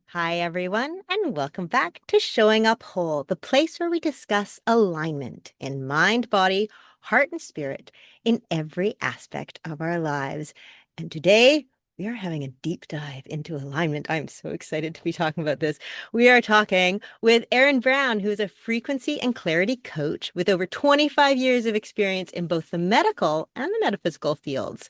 Hi, everyone, and welcome back to Showing Up Whole, the place where we discuss alignment in mind, body, heart, and spirit in every aspect of our lives. And today we are having a deep dive into alignment. I'm so excited to be talking about this. We are talking with Erin Brown, who is a frequency and clarity coach with over 25 years of experience in both the medical and the metaphysical fields.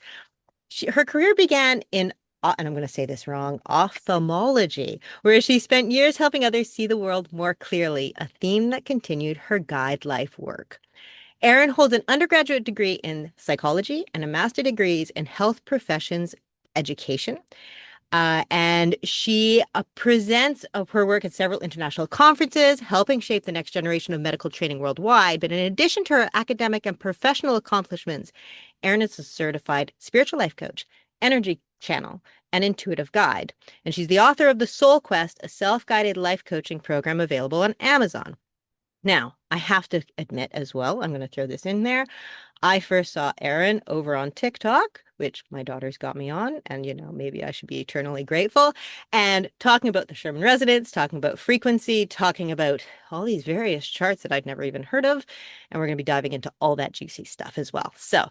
Her career began in, and I'm going to say this wrong, ophthalmology, where she spent years helping others see the world more clearly, a theme that continued her guide life work. Erin holds an undergraduate degree in psychology and a master's degrees in health professions education. And she presents of her work at several international conferences, helping shape the next generation of medical training worldwide. But in addition to her academic and professional accomplishments, Erin is a certified spiritual life coach, energy channel, and intuitive guide. And she's the author of The Soul Quest, a self-guided life coaching program available on Amazon. Now, I have to admit as well, I'm going to throw this in there. I first saw Erin over on TikTok, which my daughters got me on, and maybe I should be eternally grateful. And talking about the Schumann resonance, talking about frequency, talking about all these various charts that I'd never even heard of. And we're going to be diving into all that juicy stuff as well. So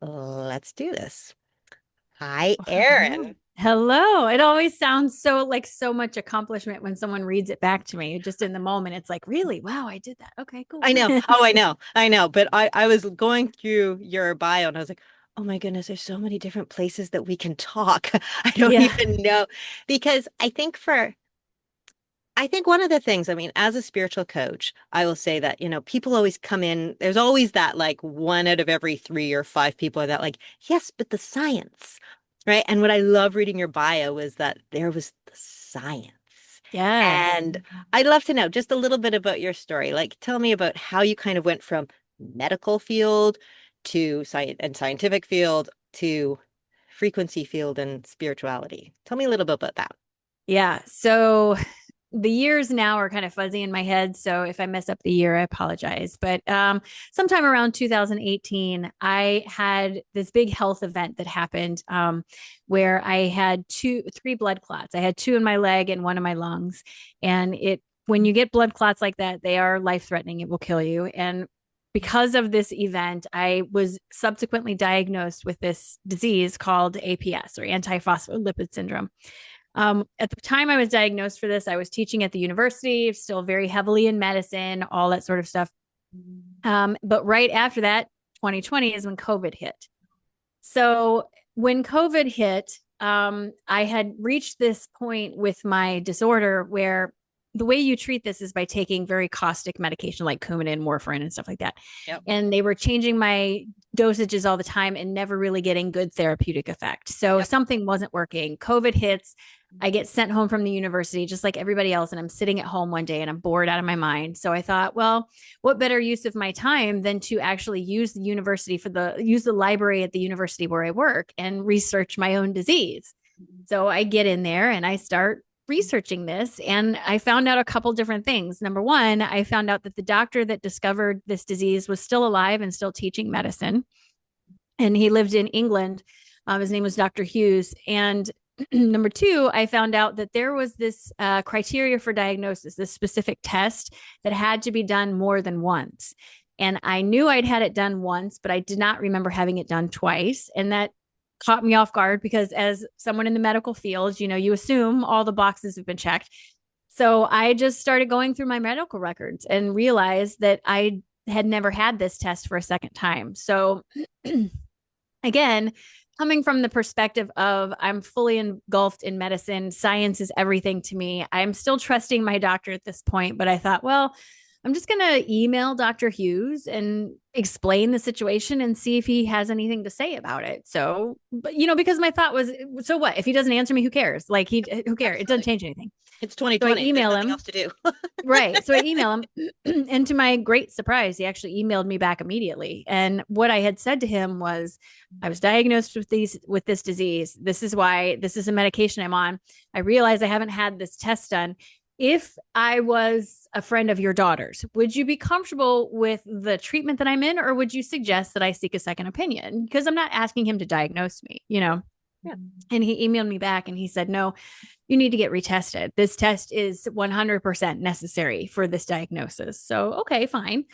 let's do this. Hi, Hello. Erin. Hello. It always sounds so much accomplishment when someone reads it back to me. Just in the moment, it's like, really? Wow, I did that. Okay, cool. I know. Oh, I know. I know. But I was going through your bio and I was like, oh my goodness, there's so many different places that we can talk. I don't Yeah. even know. Because I think one of the things, I mean, as a spiritual coach, I will say that, people always come in, there's always that like one out of every three or five people are that like, yes, but the science, right? And what I love reading your bio was that there was the science. Yes. And I'd love to know just a little bit about your story. Like, tell me about how you kind of went from medical field to science and scientific field to frequency field and spirituality. Tell me a little bit about that. Yeah. So the years now are kind of fuzzy in my head. So if I mess up the year, I apologize. But sometime around 2018, I had this big health event that happened where I had three blood clots. I had two in my leg and one in my lungs. And when you get blood clots like that, they are life threatening. It will kill you. And because of this event, I was subsequently diagnosed with this disease called APS or antiphospholipid syndrome. At the time I was diagnosed for this, I was teaching at the university, still very heavily in medicine, all that sort of stuff. But right after that, 2020 is when COVID hit. So when COVID hit, I had reached this point with my disorder where the way you treat this is by taking very caustic medication like Coumadin, warfarin, and stuff like that. Yep. And they were changing my dosages all the time and never really getting good therapeutic effect. So Yep. something wasn't working. COVID hits. I get sent home from the university just like everybody else. And I'm sitting at home one day and I'm bored out of my mind. So I thought, well, what better use of my time than to actually use the university use the library at the university where I work and research my own disease. So I get in there and I start researching this and I found out a couple different things. Number one, I found out that the doctor that discovered this disease was still alive and still teaching medicine. And he lived in England. His name was Dr. Hughes. And number two, I found out that there was this criteria for diagnosis, this specific test that had to be done more than once. And I knew I'd had it done once, but I did not remember having it done twice. And that caught me off guard because as someone in the medical field, you assume all the boxes have been checked. So I just started going through my medical records and realized that I had never had this test for a second time. So again, coming from the perspective of I'm fully engulfed in medicine, science is everything to me. I'm still trusting my doctor at this point, but I thought, well, I'm just going to email Dr. Hughes and explain the situation and see if he has anything to say about it. So, but because my thought was, so what? If he doesn't answer me, who cares? Who cares? It doesn't Absolutely. change anything. It's So I 2020. There's email nothing him. else to do. Right. So I email him. And to my great surprise, he actually emailed me back immediately. And what I had said to him was, I was diagnosed with this disease. This is why this is a medication I'm on. I realize I haven't had this test done. If I was a friend of your daughter's, would you be comfortable with the treatment that I'm in, or would you suggest that I seek a second opinion? Because I'm not asking him to diagnose me. And he emailed me back and he said, no, you need to get retested. This test is 100% necessary for this diagnosis. So, okay, fine.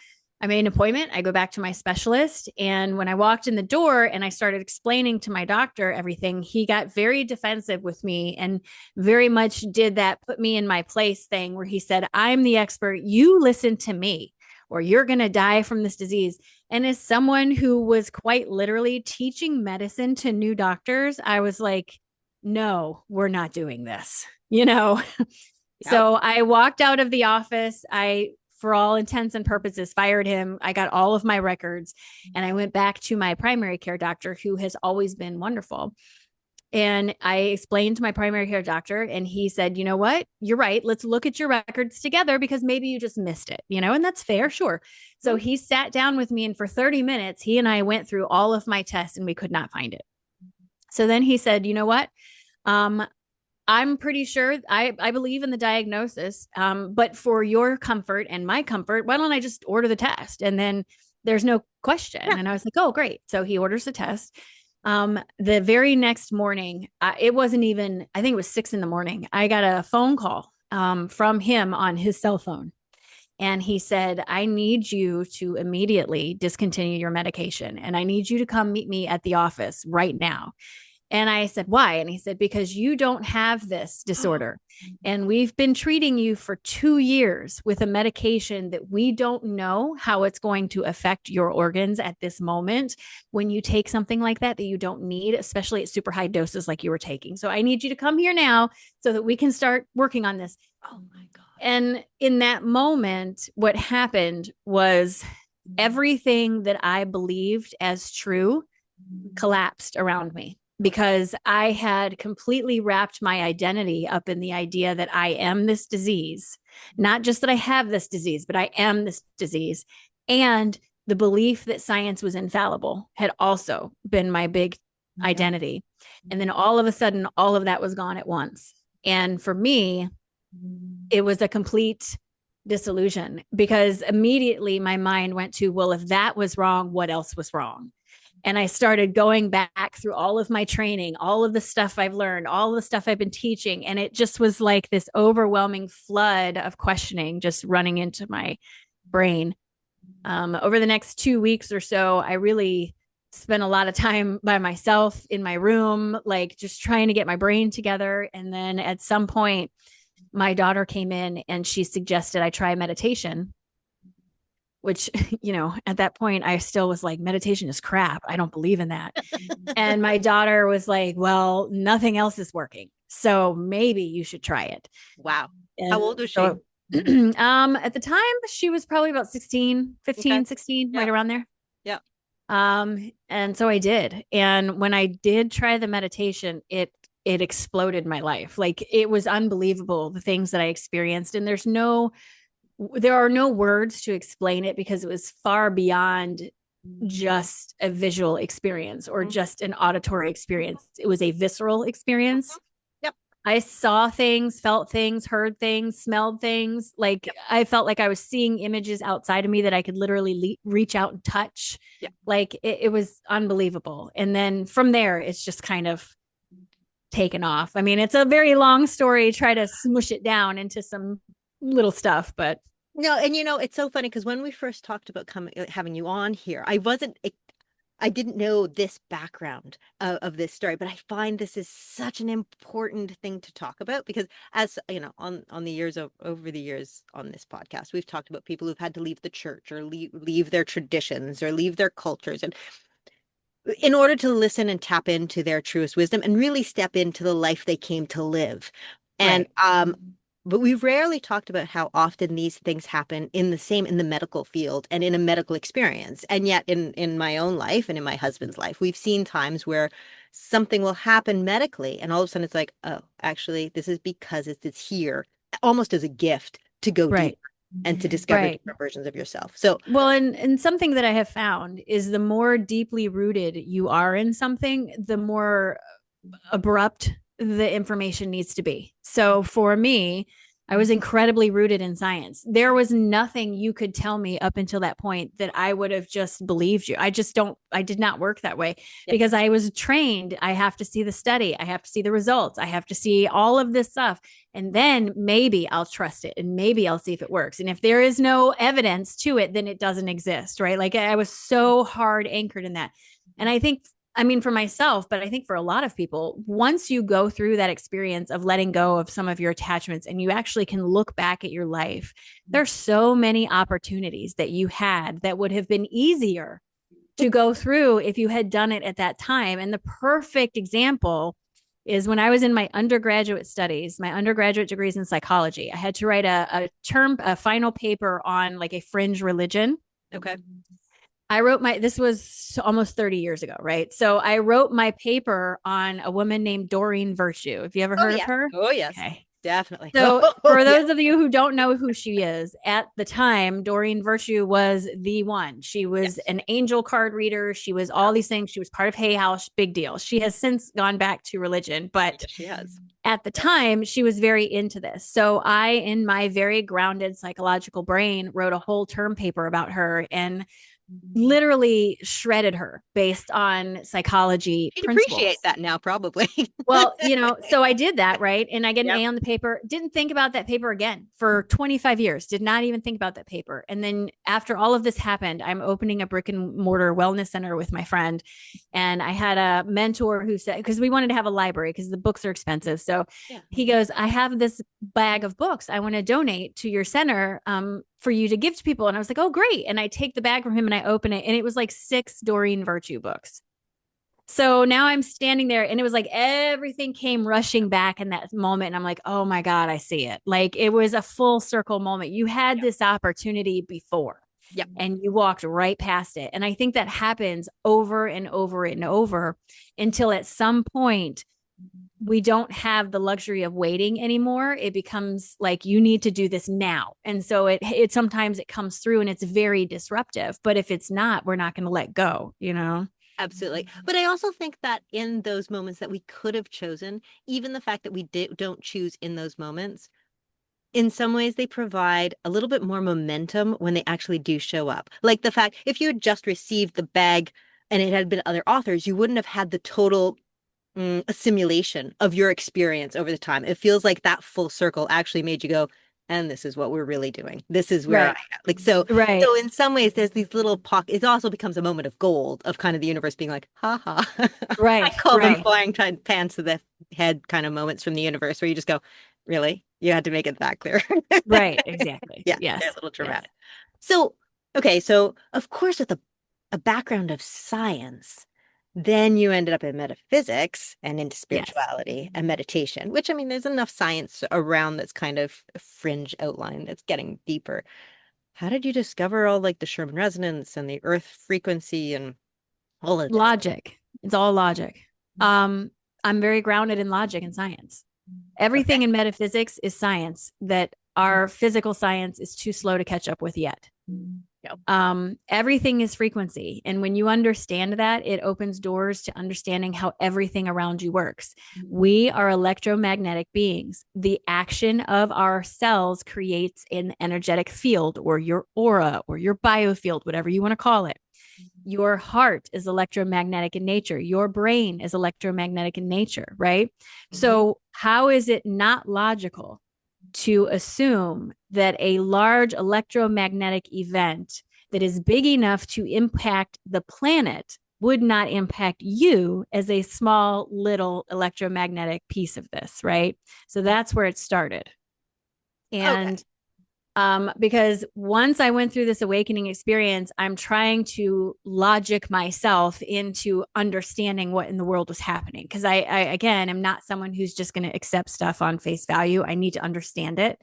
I made an appointment. I go back to my specialist. And when I walked in the door and I started explaining to my doctor everything, he got very defensive with me and very much did that put me in my place thing where he said, I'm the expert. You listen to me or you're going to die from this disease. And as someone who was quite literally teaching medicine to new doctors, I was like, no, we're not doing this, you know? So I walked out of the office. I, for all intents and purposes, fired him. I got all of my records and I went back to my primary care doctor, who has always been wonderful. And I explained to my primary care doctor, and he said, you know what? You're right. Let's look at your records together because maybe you just missed it, you know, and that's fair. Sure. So he sat down with me, and for 30 minutes, he and I went through all of my tests and we could not find it. So then he said, you know what? I'm pretty sure I believe in the diagnosis, but for your comfort and my comfort, why don't I just order the test? And then there's no question. Yeah. And I was like, oh, great. So he orders the test. The very next morning, it wasn't even, I think it was 6 a.m. I got a phone call from him on his cell phone. And he said, I need you to immediately discontinue your medication. And I need you to come meet me at the office right now. And I said, why? And he said, because you don't have this disorder. And we've been treating you for 2 years with a medication that we don't know how it's going to affect your organs at this moment when you take something like that you don't need, especially at super high doses like you were taking. So I need you to come here now so that we can start working on this. Oh my God. And in that moment, what happened was everything that I believed as true collapsed around me, because I had completely wrapped my identity up in the idea that I am this disease, not just that I have this disease, but I am this disease. And the belief that science was infallible had also been my big identity. And then all of a sudden, all of that was gone at once. And for me, it was a complete disillusion, because immediately my mind went to, well, if that was wrong, what else was wrong? And I started going back through all of my training, all of the stuff I've learned, all the stuff I've been teaching. And it just was like this overwhelming flood of questioning just running into my brain. Over the next 2 weeks or so, I really spent a lot of time by myself in my room, like just trying to get my brain together. And then at some point, my daughter came in and she suggested I try meditation, which, you know, at that point, I still was like, meditation is crap. I don't believe in that. And my daughter was like, well, nothing else is working, so maybe you should try it. Wow. And how old was she? At the time, she was probably about 16, 15, okay. 16, yeah. Right around there. Yeah. And so I did. And when I did try the meditation, it exploded my life. Like, it was unbelievable, the things that I experienced. And there are no words to explain it, because it was far beyond just a visual experience or just an auditory experience. It was a visceral experience. Yep. I saw things, felt things, heard things, smelled things. Like, yep. I felt like I was seeing images outside of me that I could literally reach out and touch. Yep. Like, it was unbelievable. And then from there, it's just kind of taken off. I mean, it's a very long story. Try to smush it down into some little stuff, but no. And you know, it's so funny, because when we first talked about having you on here, I didn't know this background of this story, but I find this is such an important thing to talk about, because, as you know, on the years over the years on this podcast, we've talked about people who've had to leave the church or leave their traditions or leave their cultures, and in order to listen and tap into their truest wisdom and really step into the life they came to live. And right. But we've rarely talked about how often these things happen in the medical field and in a medical experience. And yet in my own life and in my husband's life, we've seen times where something will happen medically and all of a sudden it's like, oh, actually, this is because it's here, almost as a gift to go right. deeper and to discover right. different versions of yourself. So, well, and something that I have found is the more deeply rooted you are in something, the more abrupt the information needs to be. So for me, I was incredibly rooted in science. There was nothing you could tell me up until that point that I would have just believed you. I did not work that way Yep. because I was trained. I have to see the study, I have to see the results, I have to see all of this stuff. And then maybe I'll trust it and maybe I'll see if it works. And if there is no evidence to it, then it doesn't exist. Right. Like I was so hard anchored in that. And I think I mean, for myself, but I think for a lot of people, once you go through that experience of letting go of some of your attachments and you actually can look back at your life, there's so many opportunities that you had that would have been easier to go through if you had done it at that time. And the perfect example is when I was in my undergraduate studies, my undergraduate degrees in psychology. I had to write a final paper on like a fringe religion. Okay. This was almost 30 years ago, right? So I wrote my paper on a woman named Doreen Virtue. Have you ever Oh, heard of yeah. her? Oh, yes. Okay. Definitely. So Oh, for yeah. those of you who don't know who she is, at the time, Doreen Virtue was the one. She was Yes. an angel card reader. She was all these things. She was part of Hay House, big deal. She has since gone back to religion, but Yes, she has. at the time, she was very into this. So I, in my very grounded psychological brain, wrote a whole term paper about her and literally shredded her based on psychology She'd appreciate principles. that now, probably. Well, so I did that, right? And I get an Yep. A on the paper. Didn't think about that paper again for 25 years. Did not even think about that paper. And then after all of this happened, I'm opening a brick and mortar wellness center with my friend. And I had a mentor who said, because we wanted to have a library because the books are expensive. So Yeah. he goes, I have this bag of books I want to donate to your center for you to give to people. And I was like, oh, great. And I take the bag from him and I open it. And it was like 6 Doreen Virtue books. So now I'm standing there and it was like everything came rushing back in that moment. And I'm like, oh my God, I see it. Like it was a full circle moment. You had Yep. this opportunity before Yep. and you walked right past it. And I think that happens over and over and over until at some point we don't have the luxury of waiting anymore. It becomes like you need to do this now. And so it sometimes it comes through and it's very disruptive. But if it's not, we're not going to let go, you know? Absolutely. But I also think that in those moments that we could have chosen, even the fact that we don't choose in those moments, in some ways they provide a little bit more momentum when they actually do show up. Like the fact if you had just received the bag and it had been other authors, you wouldn't have had the total assimilation of your experience over the time. It feels like that full circle actually made you go, and this is what we're really doing. This is where Right. like so Right. so in some ways there's these little pockets. It also becomes a moment of gold of kind of the universe being like, ha ha. I Right. call them Right. flying pants to the head kind of moments from the universe where you just go, really? You had to make it that clear. Right. Exactly. Yeah, they're a Yes. little Yes. dramatic. So, okay, so of course with a background of science, then you ended up in metaphysics and into Yes. spirituality and meditation, which I mean, there's enough science around that's kind of a fringe outline that's getting deeper. How did you discover all like the Schumann resonance and the earth frequency and all of this? Logic. It's all logic. I'm very grounded in logic and science. Okay. Everything in metaphysics is science that our physical science is too slow to catch up with yet. Yep. Everything is frequency. And when you understand that, it opens doors to understanding how everything around you works. We are electromagnetic beings. The action of our cells creates an energetic field or your aura or your biofield, whatever you want to call it. Your heart is electromagnetic in nature. Your brain is electromagnetic in nature, right? So, how is it not logical to assume that a large electromagnetic event that is big enough to impact the planet would not impact you as a small little electromagnetic piece of this, right? So that's where it started. Okay. And because once I went through this awakening experience, I'm trying to logic myself into understanding what in the world was happening. Because I, again, am not someone who's just going to accept stuff on face value. I need to understand it.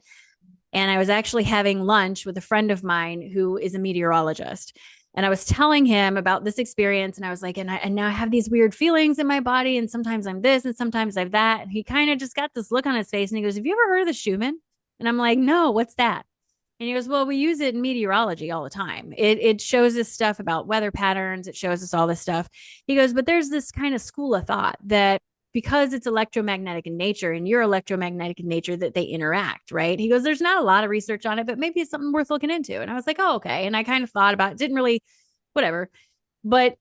And I was actually having lunch with a friend of mine who is a meteorologist. And I was telling him about this experience. And I was like, and now I have these weird feelings in my body. And sometimes I'm this and sometimes I'm that. And he kind of just got this look on his face. And he goes, have you ever heard of the Schumann? And I'm like, no, what's that? And he goes, well, we use it in meteorology all the time. It shows us stuff about weather patterns. It shows us all this stuff. He goes, but there's this kind of school of thought that because it's electromagnetic in nature and you're electromagnetic in nature, that they interact, right? He goes, there's not a lot of research on it, but maybe it's something worth looking into. And I was like, oh, okay. And I kind of thought about it, didn't really, whatever. But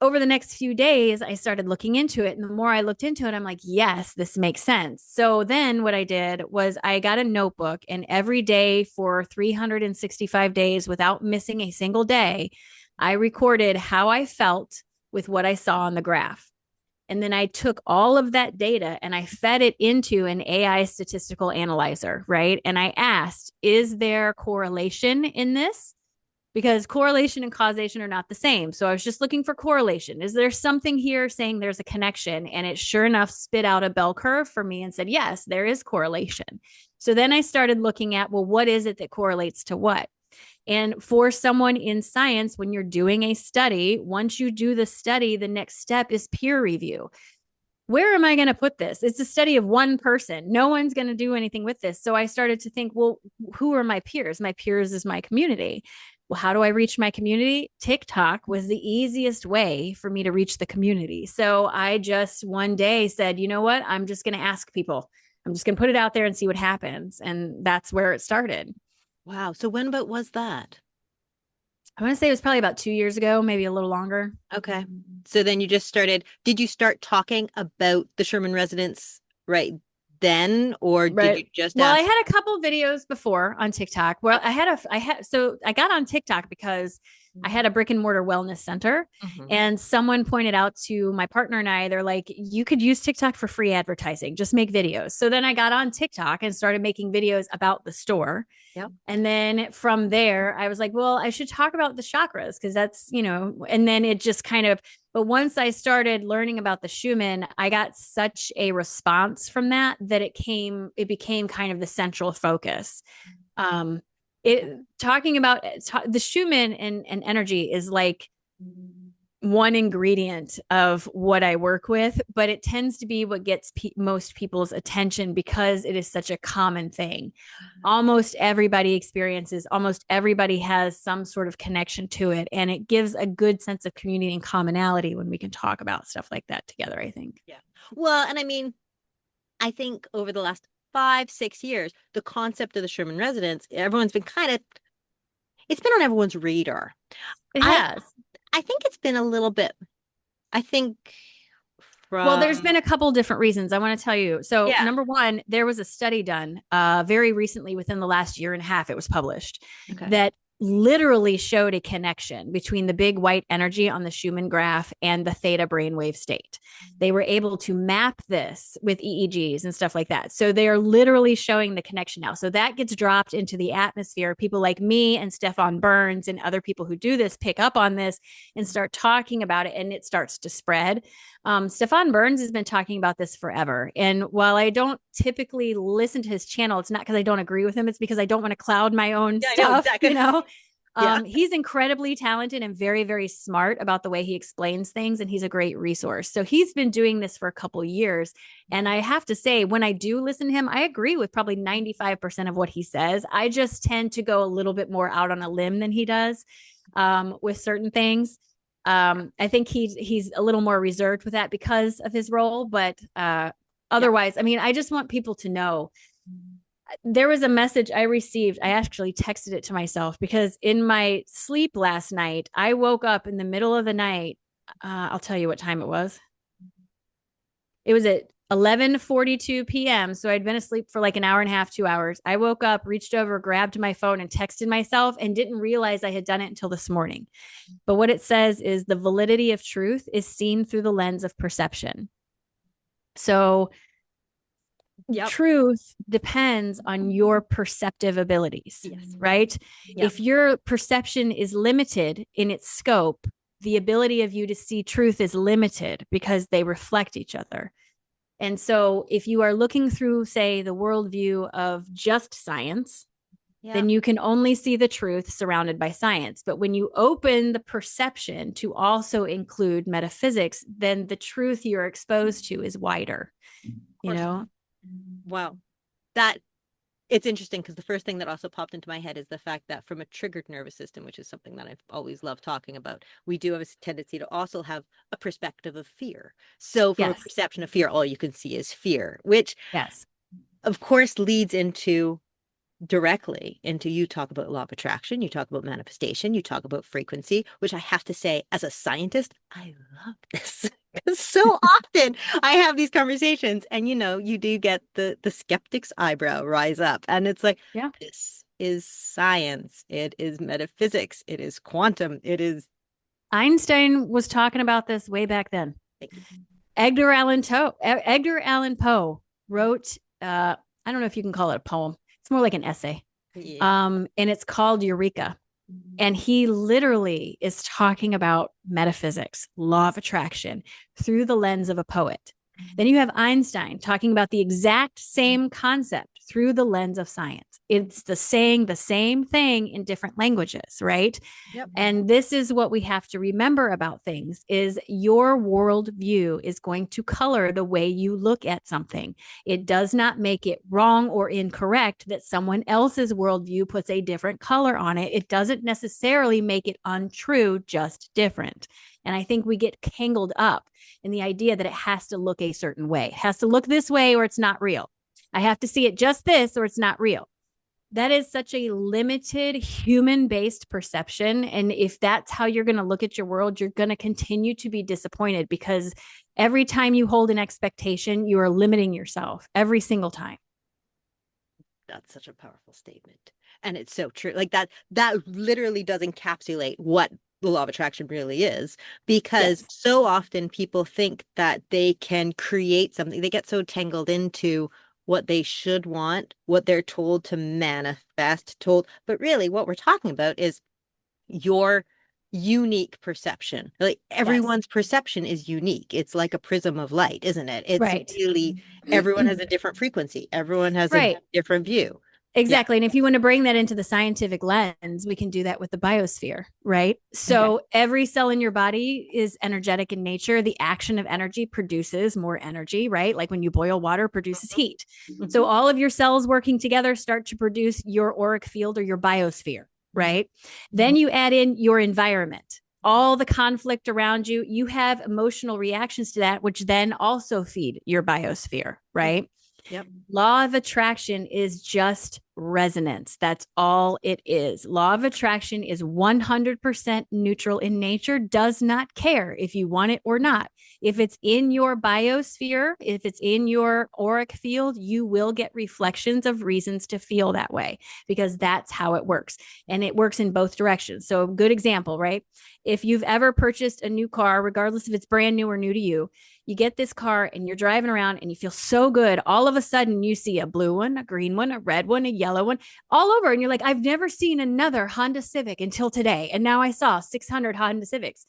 over the next few days, I started looking into it. And the more I looked into it, I'm like, yes, this makes sense. So then what I did was I got a notebook, and every day for 365 days, without missing a single day, I recorded how I felt with what I saw on the graph. And then I took all of that data and I fed it into an AI statistical analyzer, right? And I asked, is there correlation in this? Because correlation and causation are not the same. So I was just looking for correlation. Is there something here saying there's a connection? And it sure enough spit out a bell curve for me and said, yes, there is correlation. So then I started looking at, well, what is it that correlates to what? And for someone in science, when you're doing a study, once you do the study, the next step is peer review. Where am I going to put this? It's a study of one person. No one's going to do anything with this. So I started to think, well, who are my peers? My peers is my community. Well, how do I reach my community? TikTok was the easiest way for me to reach the community. So I just one day said, you know what? I'm just going to ask people. I'm just going to put it out there and see what happens. And that's where it started. Wow. So when about was that? I want to say it was probably about 2 years ago, maybe a little longer. Okay. So then you just started, did you start talking about the Schumann resonance right then, or did Right. you just Well, I ask? had a couple videos before on TikTok. Well, Okay. so I got on TikTok because I had a brick and mortar wellness center, Mhm. and someone pointed out to my partner and I, they're like, you could use TikTok for free advertising, just make videos. So then I got on TikTok and started making videos about the store. Yep. And then from there, I was like, well, I should talk about the chakras because that's, and then it just kind of, but once I started learning about the Schumann, I got such a response from that it became kind of the central focus. Um, talking about the Schumann and energy is like one ingredient of what I work with, but it tends to be what gets most people's attention because it is such a common thing. Almost everybody experiences, almost everybody has some sort of connection to it. And it gives a good sense of community and commonality when we can talk about stuff like that together, I think. Yeah. Well, and I mean, I think over the last 5, 6 years, the concept of the Sherman residence, everyone's been kind of, it's been on everyone's radar. It I has. I think it's been a little bit, I think Well, there's from, been a couple different reasons I want to tell you. So, yeah. number one, there was a study done very recently, within the last year and a half, it was published, Okay. that literally showed a connection between the big white energy on the Schumann graph and the theta brainwave state. They were able to map this with EEGs and stuff like that. So they are literally showing the connection now. So that gets dropped into the atmosphere. People like me and Stefan Burns and other people who do this pick up on this and start talking about it, and it starts to spread. Stefan Burns has been talking about this forever. And while I don't typically listen to his channel, it's not because I don't agree with him. It's because I don't want to cloud my own Yeah, I know stuff, exactly. Yeah. He's incredibly talented and very, very smart about the way he explains things. And he's a great resource. So he's been doing this for a couple years. And I have to say, when I do listen to him, I agree with probably 95% of what he says. I just tend to go a little bit more out on a limb than he does with certain things. I think he's a little more reserved with that because of his role, but Yeah. otherwise, I mean, I just want people to know there was a message I received. I actually texted it to myself because in my sleep last night, I woke up in the middle of the night. I'll tell you what time it was. It was at 11:42 p.m. So I'd been asleep for like an hour and a half, 2 hours. I woke up, reached over, grabbed my phone, and texted myself, and didn't realize I had done it until this morning. But what it says is the validity of truth is seen through the lens of perception. So Yep. truth depends on your perceptive abilities, Yes. right? Yep. If your perception is limited in its scope, the ability of you to see truth is limited because they reflect each other. And so if you are looking through, say, the worldview of just science, then you can only see the truth surrounded by science. But when you open the perception to also include metaphysics, then the truth you're exposed to is wider, you know? Wow. That It's interesting because the first thing that also popped into my head is the fact that from a triggered nervous system, which is something that I've always loved talking about, we do have a tendency to also have a perspective of fear. So from a Yes. perception of fear, all you can see is fear, which Yes. of course leads into directly into, you talk about law of attraction, you talk about manifestation, you talk about frequency, which I have to say, as a scientist, I love this. Because so often I have these conversations and you do get the skeptic's eyebrow rise up. And it's like, Yeah. this is science. It is metaphysics. It is quantum. It is, Einstein was talking about this way back then. thank you. Edgar Allan Poe wrote, I don't know if you can call it a poem. It's more like an essay. Yeah. And it's called Eureka. And he literally is talking about metaphysics, law of attraction through the lens of a poet. Then you have Einstein talking about the exact same concept through the lens of science. It's saying the same thing in different languages, right? Yep. And this is what we have to remember about things is your worldview is going to color the way you look at something. It does not make it wrong or incorrect that someone else's worldview puts a different color on it. It doesn't necessarily make it untrue, just different. And I think we get tangled up in the idea that it has to look a certain way. It has to look this way or it's not real. I have to see it just this or it's not real. That is such a limited human based perception. And if that's how you're going to look at your world, you're going to continue to be disappointed because every time you hold an expectation, you are limiting yourself every single time. That's such a powerful statement. And it's so true. Like that literally does encapsulate what the law of attraction really is, because Yes. so often people think that they can create something. They get so tangled into what they should want, what they're told to manifest, but really what we're talking about is your unique perception. Like Yes. everyone's perception is unique. It's like a prism of light, isn't it? It's Right. really, everyone has a different frequency. Everyone has a Right. different view. Yeah. Exactly. And if you want to bring that into the scientific lens, we can do that with the biosphere, right? Okay. So every cell in your body is energetic in nature. The action of energy produces more energy, right? Like when you boil water, produces heat. So Mhm. all of your cells working together start to produce your auric field or your biosphere, right? Then you add in your environment, all the conflict around you. You have emotional reactions to that, which then also feed your biosphere, Mhm. right? Yep. Law of attraction is just resonance. That's all it is. Law of attraction is 100% neutral in nature, does not care if you want it or not. If it's in your biosphere, if it's in your auric field, you will get reflections of reasons to feel that way because that's how it works. And it works in both directions. So, good example, right? If you've ever purchased a new car, regardless if it's brand new or new to you get this car and you're driving around and you feel so good. All of a sudden, you see a blue one, a green one, a red one, a yellow one all over. And you're like, I've never seen another Honda Civic until today. And now I saw 600 Honda Civics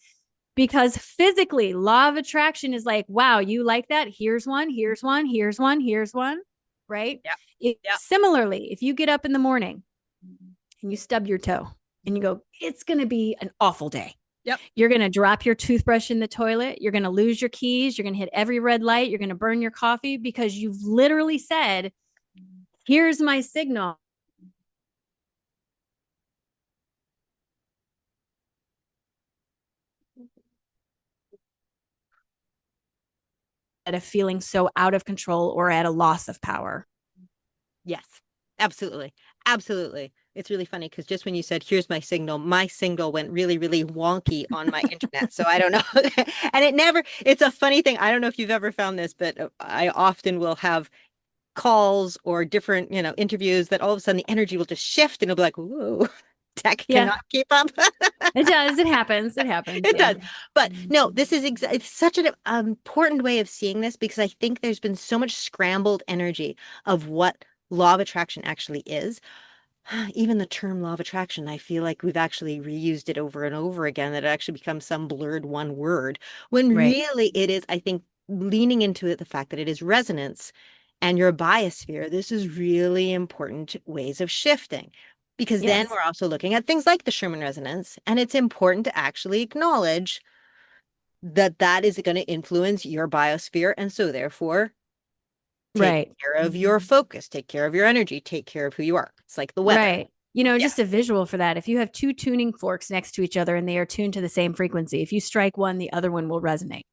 because physically, law of attraction is like, wow, you like that? Here's one, here's one, here's one, here's one. Right. Yep. Yep. Similarly, if you get up in the morning and you stub your toe and you go, it's going to be an awful day. Yep. You're going to drop your toothbrush in the toilet. You're going to lose your keys. You're going to hit every red light. You're going to burn your coffee because you've literally said, here's my signal of feeling so out of control or at a loss of power. Yes. Absolutely. Absolutely. It's really funny because just when you said, here's my signal went really, really wonky on my internet. So I don't know. And it's a funny thing. I don't know if you've ever found this, but I often will have calls or different, interviews that all of a sudden the energy will just shift and it'll be like, whoa, tech Yeah, cannot keep up. it does. It happens. It happens. It Yeah. does. But no, it's such an important way of seeing this because I think there's been so much scrambled energy of what law of attraction actually is. Even the term law of attraction, I feel like we've actually reused it over and over again, that it actually becomes some blurred one word, when Right. really it is, I think, leaning into it, the fact that it is resonance and your biosphere. This is really important ways of shifting. Because then Yes. we're also looking at things like the Schumann resonance, and it's important to actually acknowledge that that is going to influence your biosphere. And so, therefore, Take Right. care of your focus, take care of your energy, take care of who you are. It's like the weather. Right. Yeah. Just a visual for that. If you have two tuning forks next to each other and they are tuned to the same frequency, if you strike one, the other one will resonate.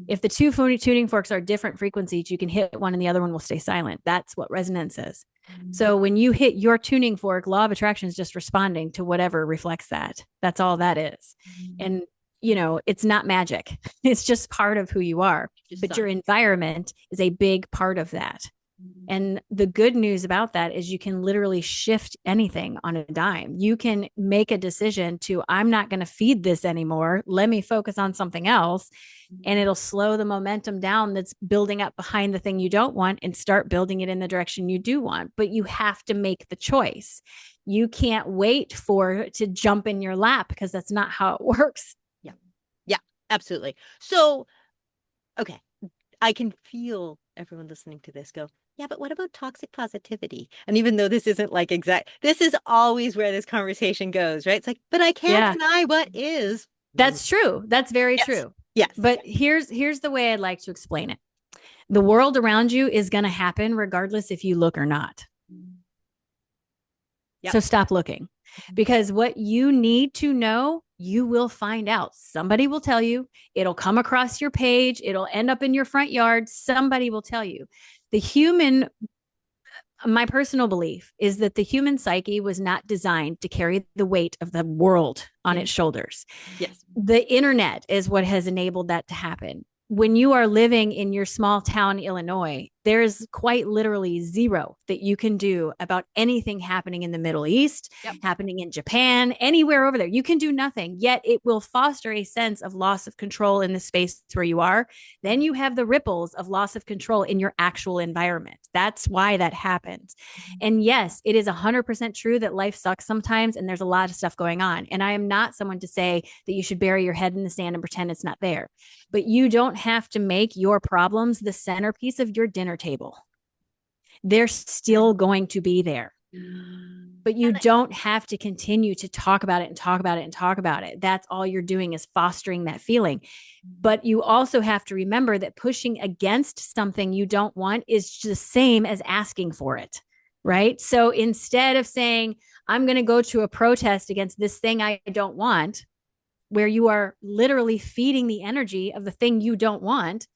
If the two tuning forks are different frequencies, you can hit one and the other one will stay silent. That's what resonance is. So when you hit your tuning fork, law of attraction is just responding to whatever reflects that. That's all that is. And, it's not magic. It's just part of who you are. But your environment is a big part of that. And the good news about that is you can literally shift anything on a dime. You can make a decision to, I'm not going to feed this anymore. Let me focus on something else. And it'll slow the momentum down that's building up behind the thing you don't want and start building it in the direction you do want. But you have to make the choice. You can't wait for it to jump in your lap because that's not how it works. Yeah. Yeah, absolutely. So, okay. I can feel everyone listening to this go, yeah, but what about toxic positivity? And even though this isn't like this is always where this conversation goes, right? It's like, but I can't deny what is. That's true. That's very true. Yes. But here's the way I'd like to explain it. The world around you is going to happen regardless if you look or not. Yep. So stop looking, because what you need to know, you will find out. Somebody will tell you. It'll come across your page. It'll end up in your front yard. Somebody will tell you. My personal belief is that the human psyche was not designed to carry the weight of the world on its shoulders. Yes. The internet is what has enabled that to happen. When you are living in your small town, Illinois, there's quite literally zero that you can do about anything happening in the Middle East, happening in Japan, anywhere over there. You can do nothing, yet it will foster a sense of loss of control in the space where you are. Then you have the ripples of loss of control in your actual environment. That's why that happens. And yes, it is 100% true that life sucks sometimes and there's a lot of stuff going on. And I am not someone to say that you should bury your head in the sand and pretend it's not there. But you don't have to make your problems the centerpiece of your dinner table. They're still going to be there. But you don't have to continue to talk about it and talk about it and talk about it. That's all you're doing is fostering that feeling. But you also have to remember that pushing against something you don't want is the same as asking for it, right? So instead of saying, I'm going to go to a protest against this thing I don't want, where you are literally feeding the energy of the thing you don't want,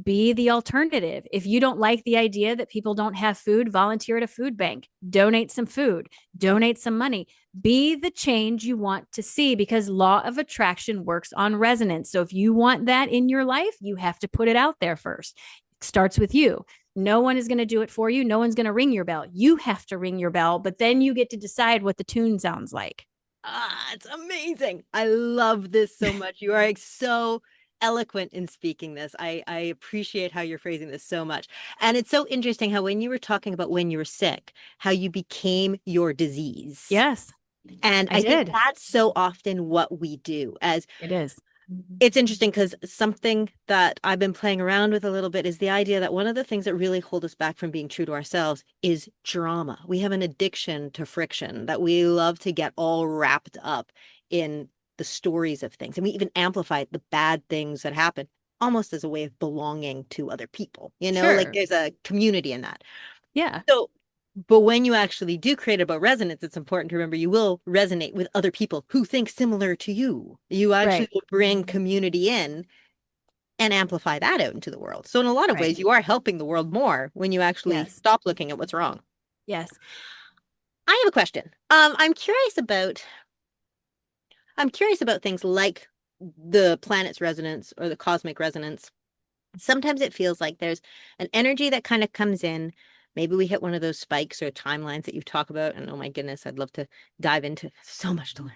be the alternative. If you don't like the idea that people don't have food, volunteer at a food bank, donate some food, donate some money, be the change you want to see, because law of attraction works on resonance. So if you want that in your life, you have to put it out there first. It starts with you. No one is going to do it for you. No one's going to ring your bell. You have to ring your bell, but then you get to decide what the tune sounds like. It's amazing. I love this so much. You are so eloquent in speaking this. I appreciate how you're phrasing this so much. And it's so interesting how when you were talking about when you were sick, how you became your disease. Yes. And I think that's so often what we do as it is. It's interesting because something that I've been playing around with a little bit is the idea that one of the things that really hold us back from being true to ourselves is drama. We have an addiction to friction, that we love to get all wrapped up in the stories of things. And we even amplify the bad things that happen almost as a way of belonging to other people. Sure. Like there's a community in that. Yeah. So, but when you actually do create about resonance, it's important to remember you will resonate with other people who think similar to you. You actually will bring community in and amplify that out into the world. So in a lot of ways, you are helping the world more when you actually stop looking at what's wrong. Yes. I have a question. I'm curious about things like the planet's resonance or the cosmic resonance. Sometimes it feels like there's an energy that kind of comes in. Maybe we hit one of those spikes or timelines that you talk about. And oh my goodness, I'd love to dive into so much to learn.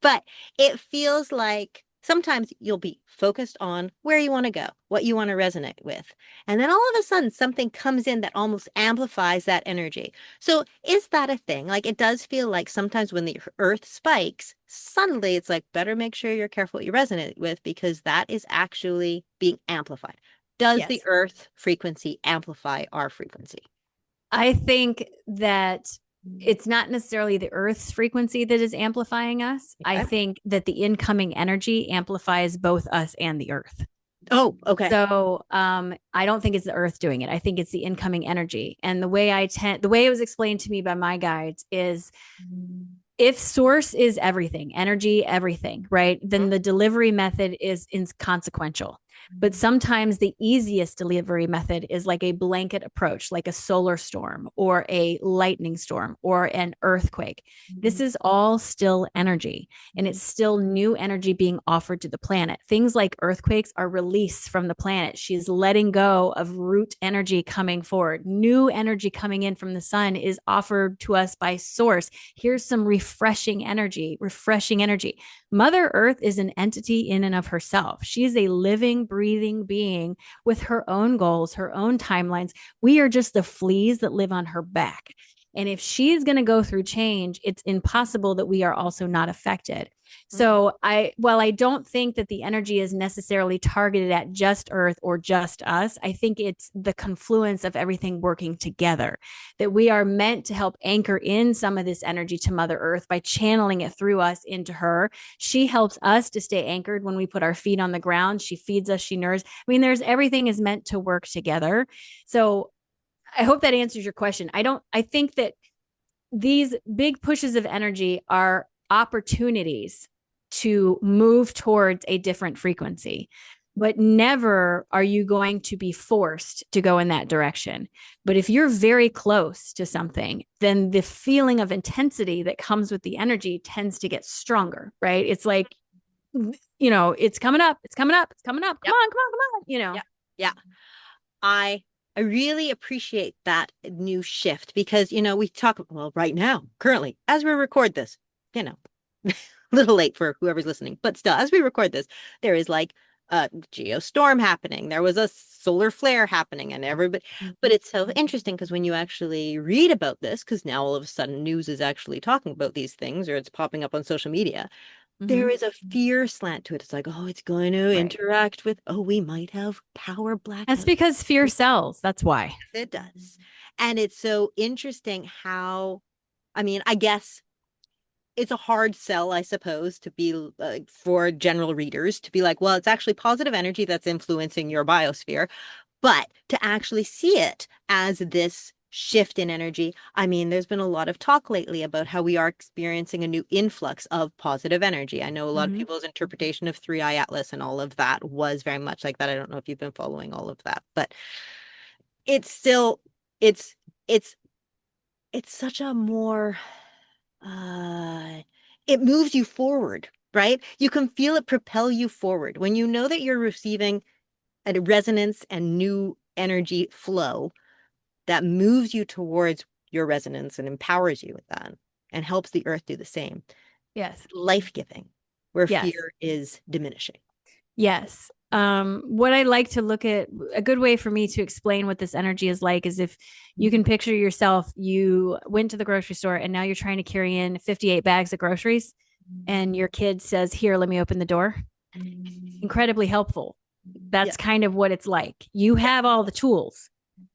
But it feels like sometimes you'll be focused on where you want to go, what you want to resonate with. And then all of a sudden, something comes in that almost amplifies that energy. So is that a thing? Like it does feel like sometimes when the earth spikes, suddenly it's like, better make sure you're careful what you resonate with, because that is actually being amplified. Does the earth frequency amplify our frequency? I think that it's not necessarily the earth's frequency that is amplifying us. Okay. I think that the incoming energy amplifies both us and the earth. Oh, okay. So I don't think it's the earth doing it. I think it's the incoming energy. And the way it was explained to me by my guides is if source is everything, energy, everything, right? Then the delivery method is inconsequential. But sometimes the easiest delivery method is like a blanket approach, like a solar storm or a lightning storm or an earthquake. This is all still energy, and it's still new energy being offered to the planet. Things like earthquakes are released from the planet. She's letting go of root energy coming forward. New energy coming in from the sun is offered to us by source. Here's some refreshing energy, refreshing energy. Mother Earth is an entity in and of herself. She is a living, breathing being with her own goals, her own timelines. We are just the fleas that live on her back. And if she is going to go through change, it's impossible that we are also not affected. So while I don't think that the energy is necessarily targeted at just Earth or just us, I think it's the confluence of everything working together, that we are meant to help anchor in some of this energy to Mother Earth by channeling it through us into her. She helps us to stay anchored when we put our feet on the ground. She feeds us, she nourishes. I mean, everything is meant to work together. So I hope that answers your question. I think that these big pushes of energy are opportunities to move towards a different frequency, but never are you going to be forced to go in that direction. But if you're very close to something, then the feeling of intensity that comes with the energy tends to get stronger, right? It's like, it's coming up, it's coming up, it's coming up. Come Yep. on, come on, come on, Yep. Yeah. I I really appreciate that new shift because, we talk, well, right now, currently, as we record this, you know, a little late for whoever's listening, but still, as we record this, there is like a geostorm happening. There was a solar flare happening, and everybody, but it's so interesting because when you actually read about this, because now all of a sudden news is actually talking about these things or it's popping up on social media, there Mm-hmm. is a fear slant to it. It's like, oh, it's going to Right. interact with, oh, we might have power That's blackout. because fear sells. That's why. It does. And it's so interesting how, I mean, I guess it's a hard sell, I suppose, to be for general readers to be like, well, it's actually positive energy that's influencing your biosphere. But to actually see it as this shift in energy, I mean, there's been a lot of talk lately about how we are experiencing a new influx of positive energy. I know a lot of Mm-hmm. people's interpretation of Three Eye Atlas and all of that was very much like that. I don't know if you've been following all of that, but it's still it's it's it's such a more uh it moves you forward, right? You can feel it propel you forward when you know that you're receiving a resonance and new energy flow that moves you towards your resonance and empowers you with that and helps the earth do the same. Yes. Life-giving, where Yes. fear is diminishing. Yes. What I like to look at, a good way for me to explain what this energy is like is if you can picture yourself, you went to the grocery store and now you're trying to carry in 58 bags of groceries, and your kid says, "Here, let me open the door." Incredibly helpful. Yeah. That's kind of what it's like. You Yeah. have all the tools.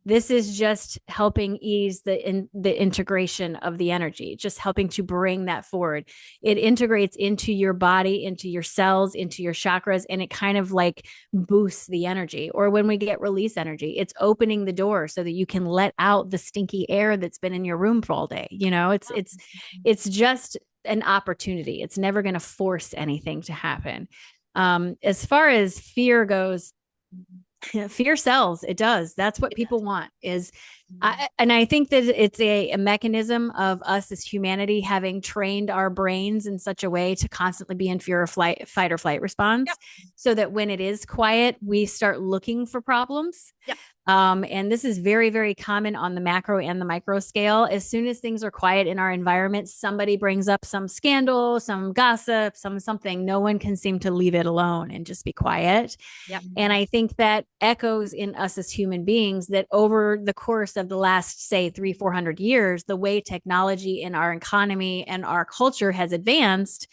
This is just helping ease the integration of the energy, just helping to bring that forward. It integrates into your body, into your cells, into your chakras, and it kind of like boosts the energy. Or when we get release energy, it's opening the door so that you can let out the stinky air that's been in your room for all day. It's just an opportunity. It's never going to force anything to happen. As far as fear goes, fear sells. It does. That's what It does. people want and I think that it's a mechanism of us as humanity having trained our brains in such a way to constantly be in fear or fight or flight response, Yep. so that when it is quiet, we start looking for problems. Yep. And this is very, very common on the macro and the micro scale. As soon as things are quiet in our environment, somebody brings up some scandal, some gossip, something. No one can seem to leave it alone and just be quiet. Yep. And I think that echoes in us as human beings, that over the course of the last, say, 300-400 years, the way technology in our economy and our culture has advanced,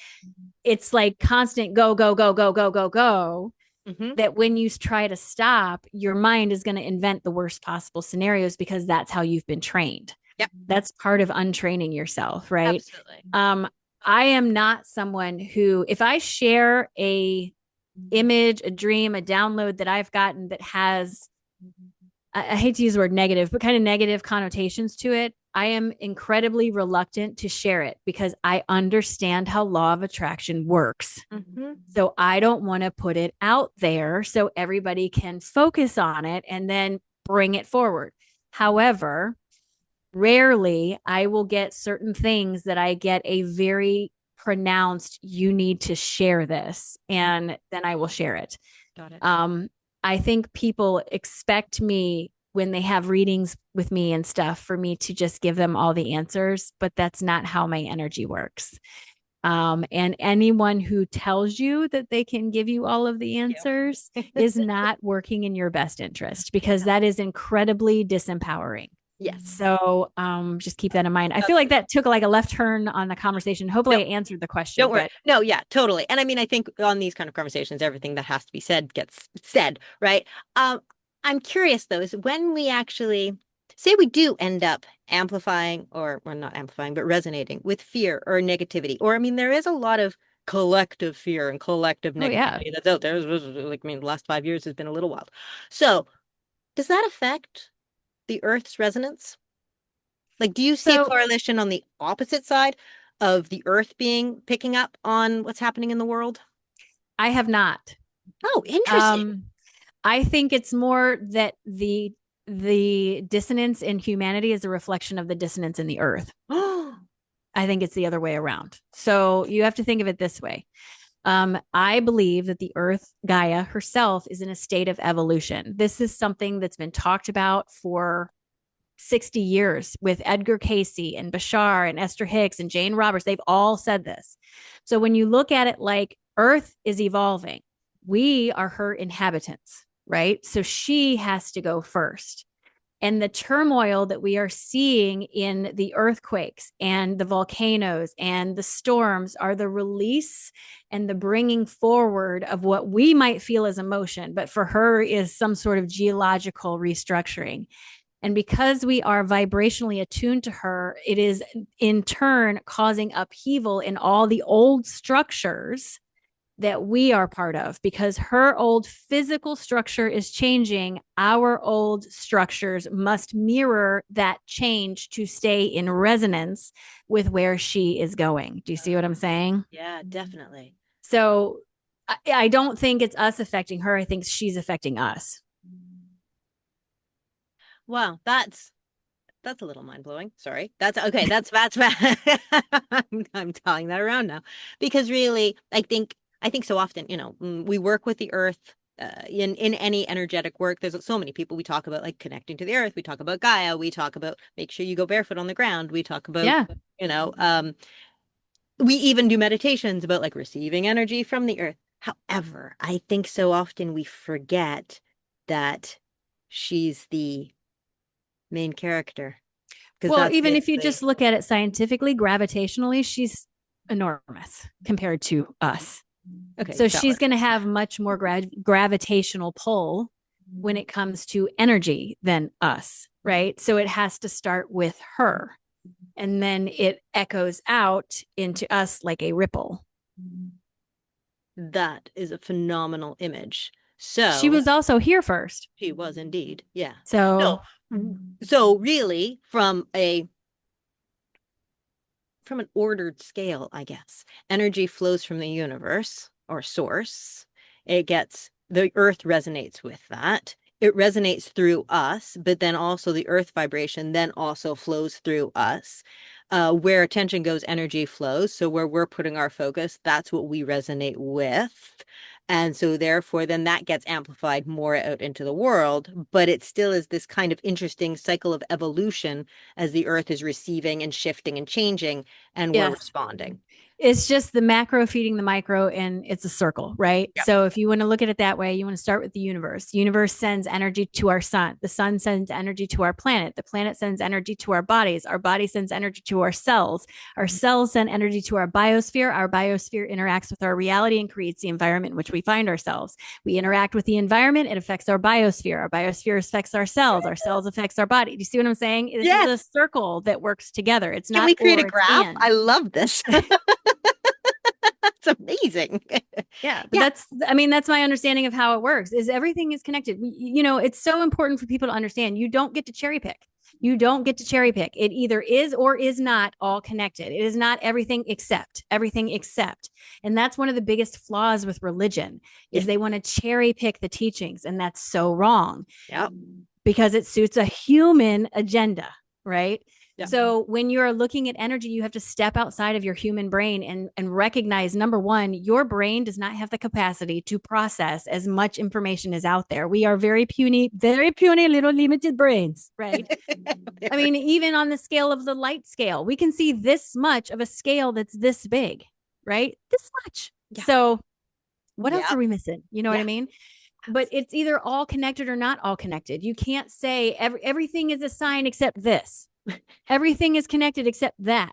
it's like constant go, go, go, go, go, go, go, Mm-hmm. that when you try to stop, your mind is going to invent the worst possible scenarios because that's how you've been trained. Yep. That's part of untraining yourself, right? Absolutely. Um, I am not someone who, if I share a image, a dream, a download that I've gotten that has, I hate to use the word negative, but kind of negative connotations to it, I am incredibly reluctant to share it because I understand how law of attraction works. Mm-hmm. So I don't want to put it out there so everybody can focus on it and then bring it forward. However, rarely I will get certain things that I get a very pronounced, you need to share this, and then I will share it. Got it. I think people expect me when they have readings with me and stuff for me to just give them all the answers, but that's not how my energy works. And anyone who tells you that they can give you all of the answers is not working in your best interest because that is incredibly disempowering. Yes. So just keep that in mind. I feel like that took like a left turn on the conversation. Hopefully No, I answered the question, don't worry. but No, yeah, totally. And I mean, I think on these kind of conversations, everything that has to be said gets said, right? I'm curious though, is when we actually say we do end up amplifying or well, not amplifying, but resonating with fear or negativity, or I mean, there is a lot of collective fear and collective oh yeah. negativity that's out there. Like, I mean, the last 5 years has been a little wild. So, does that affect the Earth's resonance? Like, do you see a So correlation on the opposite side of the Earth being picking up on what's happening in the world? I have not. Oh, interesting. Um, I think it's more that the dissonance in humanity is a reflection of the dissonance in the earth. Oh, I think it's the other way around. So you have to think of it this way. I believe that the earth, Gaia herself, is in a state of evolution. This is something that's been talked about for 60 years with Edgar Casey and Bashar and Esther Hicks and Jane Roberts. They've all said this. So when you look at it like Earth is evolving, we are her inhabitants, right? So she has to go first. And the turmoil that we are seeing in the earthquakes and the volcanoes and the storms are the release and the bringing forward of what we might feel as emotion, but for her is some sort of geological restructuring. And because we are vibrationally attuned to her, it is in turn causing upheaval in all the old structures that we are part of because her old physical structure is changing. Our old structures must mirror that change to stay in resonance with where she is going. Do you see what I'm saying? yeah, definitely. So I don't think it's us affecting her. I think she's affecting us. Wow, that's a little mind-blowing. Sorry. That's okay. That's I'm telling that around now because really, I think so often, we work with the earth in any energetic work. There's so many people we talk about like connecting to the earth. We talk about Gaia. We talk about make sure you go barefoot on the ground. We talk about, Yeah. you know, um, we even do meditations about like receiving energy from the earth. However, I think so often we forget that she's the main character because Well, that's even if you just basically look at it scientifically, gravitationally, she's enormous compared to us. okay. So Got she's going to have much more gravitational pull when it comes to energy than us, right? So it has to start with her. And then it echoes out into us like a ripple. that is a phenomenal image. She So was also here first. she was indeed, yeah. So, So, so really, from an ordered scale, I guess. Energy flows from the universe or source. The earth resonates with that. It resonates through us, but then also the earth vibration then also flows through us. Where attention goes, energy flows. So where we're putting our focus, that's what we resonate with. And so therefore, then that gets amplified more out into the world, but it still is this kind of interesting cycle of evolution as the earth is receiving and shifting and changing and we're yes. responding. It's just the macro feeding the micro and it's a circle, right? Yep. So if you want to look at it that way, you want to start with the universe. The universe sends energy to our sun. The sun sends energy to our planet. The planet sends energy to our bodies. Our body sends energy to our cells. Our cells send energy to our biosphere. Our biosphere interacts with our reality and creates the environment in which we find ourselves. We interact with the environment. It affects our biosphere. Our biosphere affects our cells. Our cells affects our body. Do you see what I'm saying? This is a Yes. circle that works together. It's Can not we create a or, it's graph? and. I love this. It's amazing. Yeah, but Yeah. that's my understanding of how it works. Is everything is connected. It's so important for people to understand. You don't get to cherry pick. You don't get to cherry pick. It either is or is not all connected. It is not everything except. And that's one of the biggest flaws with religion is Yes. they want to cherry pick the teachings, and that's so wrong Yep. because it suits a human agenda, right? Yep. So when you're looking at energy, you have to step outside of your human brain and recognize, number one, your brain does not have the capacity to process as much information as out there. We are very puny little limited brains, right? I mean, even on the scale of the light scale, we can see this much of a scale that's this big, right? This much. Yeah. So what else Yeah. are we missing? You know what I Yeah. mean? But it's either all connected or not all connected. You can't say everything is a sign except this. Everything is connected except that.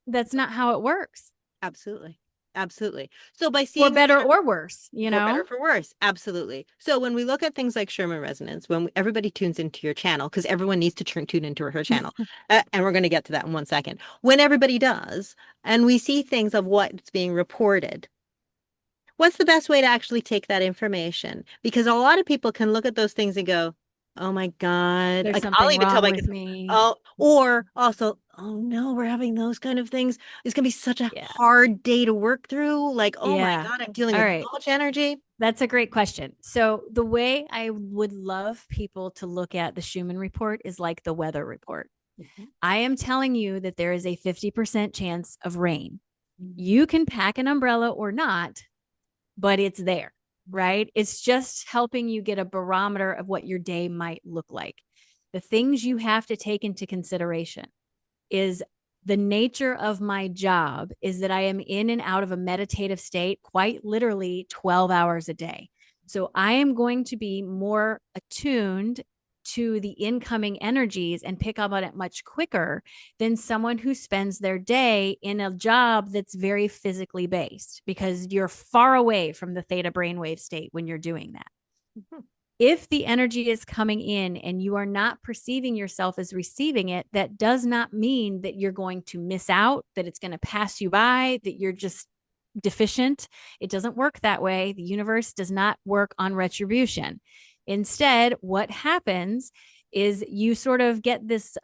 That's not how it works. Absolutely. Absolutely. So by For seeing the better or worse, you for better, know? for worse. Absolutely. So when we look at things like Schumann resonance, when everybody tunes into your channel, because everyone needs to tune into her channel, and we're going to get to that in 1 second. When everybody does, and we see things of what's being reported, what's the best way to actually take that information? Because a lot of people can look at those things and go, "Oh my God!" There's Like I'll something even tell wrong my with kids, me. "Oh," or also, "Oh no, we're having those kind of things. It's gonna be such a Yeah. hard day to work through. Like, oh my Yeah. God, I'm dealing All with so right. much energy." That's a great question. So, the way I would love people to look at the Schumann report is like the weather report. Mhm. I am telling you that there is a 50% chance of rain. You can pack an umbrella or not, but it's there, right? It's just helping you get a barometer of what your day might look like. The things you have to take into consideration is the nature of my job is that I am in and out of a meditative state quite literally 12 hours a day. So I am going to be more attuned to the incoming energies and pick up on it much quicker than someone who spends their day in a job that's very physically based because you're far away from the theta brainwave state when you're doing that. Mhm. If the energy is coming in and you are not perceiving yourself as receiving it, that does not mean that you're going to miss out, that it's going to pass you by, that you're just deficient. It doesn't work that way. The universe does not work on retribution. Instead, what happens is you sort of get this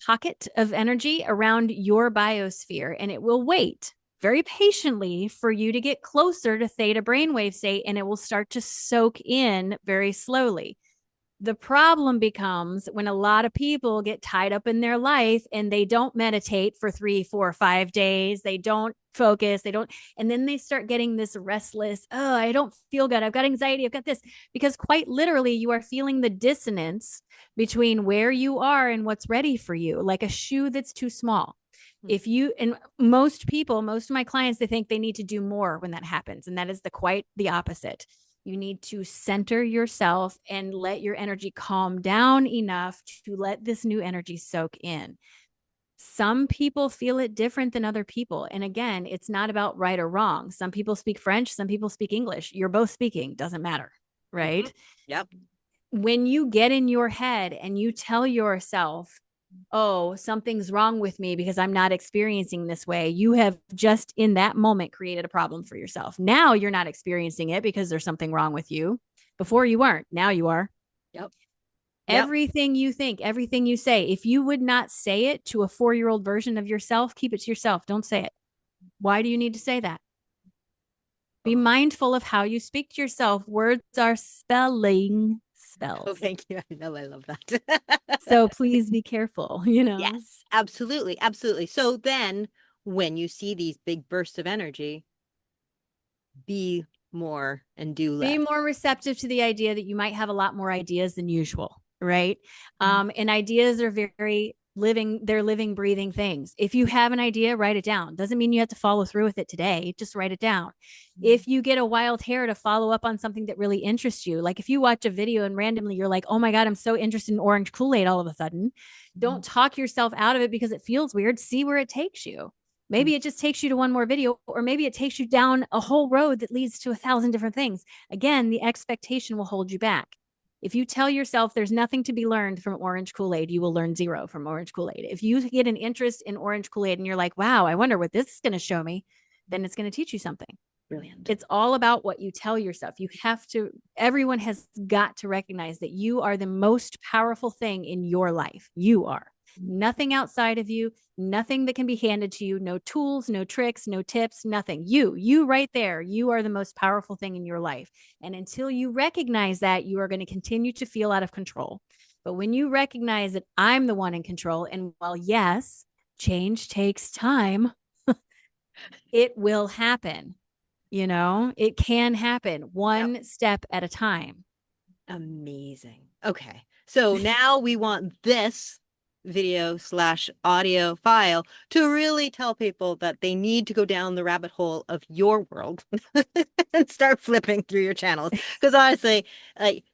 pocket of energy around your biosphere, and it will wait very patiently for you to get closer to theta brainwave state, and it will start to soak in very slowly. The problem becomes when a lot of people get tied up in their life and they don't meditate for 3, 4, 5 days. They don't focus. And then they start getting this restless. Oh, I don't feel good. I've got anxiety. I've got this. Because quite literally, you are feeling the dissonance between where you are and what's ready for you, like a shoe that's too small. If you, and most people, most of my clients, they think they need to do more when that happens. And that is quite the opposite. You need to center yourself and let your energy calm down enough to let this new energy soak in. Some people feel it different than other people. And again, it's not about right or wrong. Some people speak French, some people speak English. You're both speaking, doesn't matter, Mhm. right? Yep. When you get in your head and you tell yourself, oh, something's wrong with me because I'm not experiencing this way, you have just in that moment created a problem for yourself. Now you're not experiencing it because there's something wrong with you. Before you weren't, now you are. Yep. Yep. Everything you think, everything you say, if you would not say it to a 4-year-old version of yourself, keep it to yourself. Don't say it. Why do you need to say that? Be Oh, mindful of how you speak to yourself. Words are spelling oh, spells. thank you. I know I love that. So please be careful, you know? Yes, absolutely. Absolutely. So then when you see these big bursts of energy, be more and do Be less. more receptive to the idea that you might have a lot more ideas than usual, right? And ideas are very living, they're living, breathing things. If you have an idea, write it down. Doesn't mean you have to follow through with it today, just write it down. If you get a wild hair to follow up on something that really interests you, like if you watch a video and randomly you're like, oh my God, I'm so interested in orange Kool-Aid all of a sudden, don't talk yourself out of it because it feels weird. See where it takes you. Maybe it just takes you to one more video, or maybe it takes you down a whole road that leads to 1,000 different things. Again, the expectation will hold you back. If you tell yourself there's nothing to be learned from orange Kool-Aid, you will learn zero from orange Kool-Aid. If you get an interest in orange Kool-Aid and you're like, wow, I wonder what this is going to show me, then it's going to teach you something. Brilliant. It's all about what you tell yourself. Everyone has got to recognize that you are the most powerful thing in your life. You are. Nothing outside of you, nothing that can be handed to you, no tools, no tricks, no tips, nothing. You right there, you are the most powerful thing in your life. And until you recognize that, you are going to continue to feel out of control. But when you recognize that I'm the one in control, and while yes, change takes time, it will happen. It can happen Yep. one step at a time. Amazing. Okay. So now we want this video slash audio file to really tell people that they need to go down the rabbit hole of your world and start flipping through your channels. Because honestly, like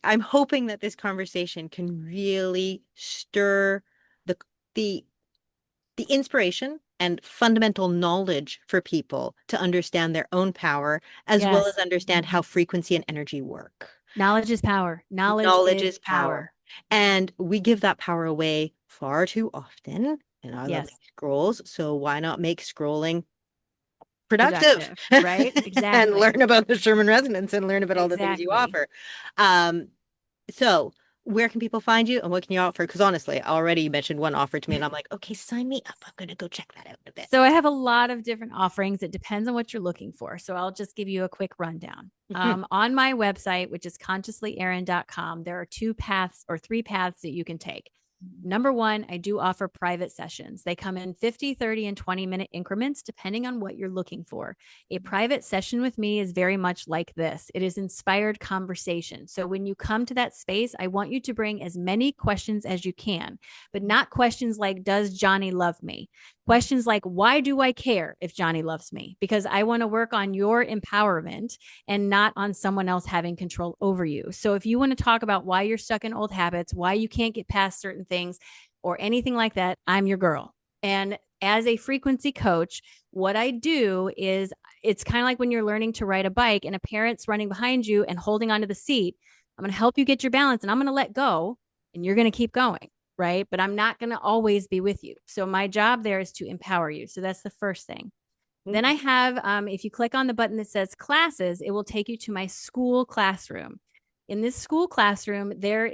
I'm hoping that this conversation can really stir the the the inspiration and fundamental knowledge for people to understand their own power, as well as Yes. understand how frequency and energy work. Knowledge is power. Knowledge Knowledge is is power. power. And we give that power away far too often in our lovely Yes. scrolls. So why not make scrolling productive Productive, right? and Exactly. learn about the Schumann resonance and learn about all the things you Exactly. offer? Um, so where can people find you and what can you offer? Because honestly, already you mentioned one offer to me and I'm like, okay, sign me up. I'm gonna go check that out a bit. So I have a lot of different offerings. It depends on what you're looking for. So I'll just give you a quick rundown. On my website, which is consciouslyerin.com, there are two paths or three paths that you can take. Number one, I do offer private sessions. They come in 50, 30, and 20-minute increments, depending on what you're looking for. A private session with me is very much like this. It is inspired conversation. So when you come to that space, I want you to bring as many questions as you can, but not questions like, does Johnny love me? Questions like, why do I care if Johnny loves me? Because I want to work on your empowerment and not on someone else having control over you. So if you want to talk about why you're stuck in old habits, why you can't get past certain things, or anything like that, I'm your girl. And as a frequency coach, what I do is it's kind of like when you're learning to ride a bike and a parent's running behind you and holding onto the seat. I'm going to help you get your balance and I'm going to let go and you're going to keep going. Right. But I'm not going to always be with you. So my job there is to empower you. So that's the first thing. Then I have, if you click on the button that says classes, it will take you to my school classroom. In this school classroom, there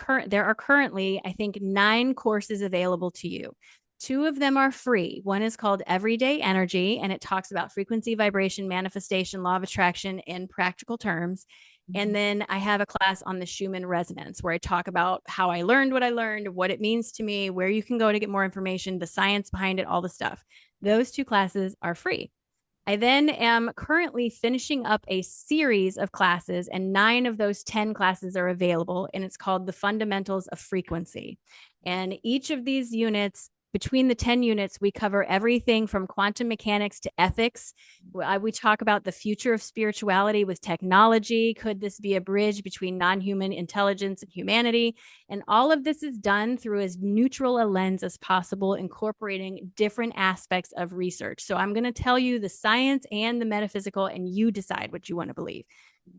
are currently, I think, 9 courses available to you. 2 of them are free. One is called Everyday Energy, and it talks about frequency, vibration, manifestation, law of attraction in practical terms. And then I have a class on the Schumann Resonance where I talk about how I learned what I learned, what it means to me, where you can go to get more information, the science behind it, all the stuff. Those 2 classes are free. I then am currently finishing up a series of classes, and 9 of those 10 classes are available, and it's called The Fundamentals of Frequency. And each of these units, between the 10 units, we cover everything from quantum mechanics to ethics. We talk about the future of spirituality with technology. Could this be a bridge between non-human intelligence and humanity? And all of this is done through as neutral a lens as possible, incorporating different aspects of research. So I'm going to tell you the science and the metaphysical, and you decide what you want to believe.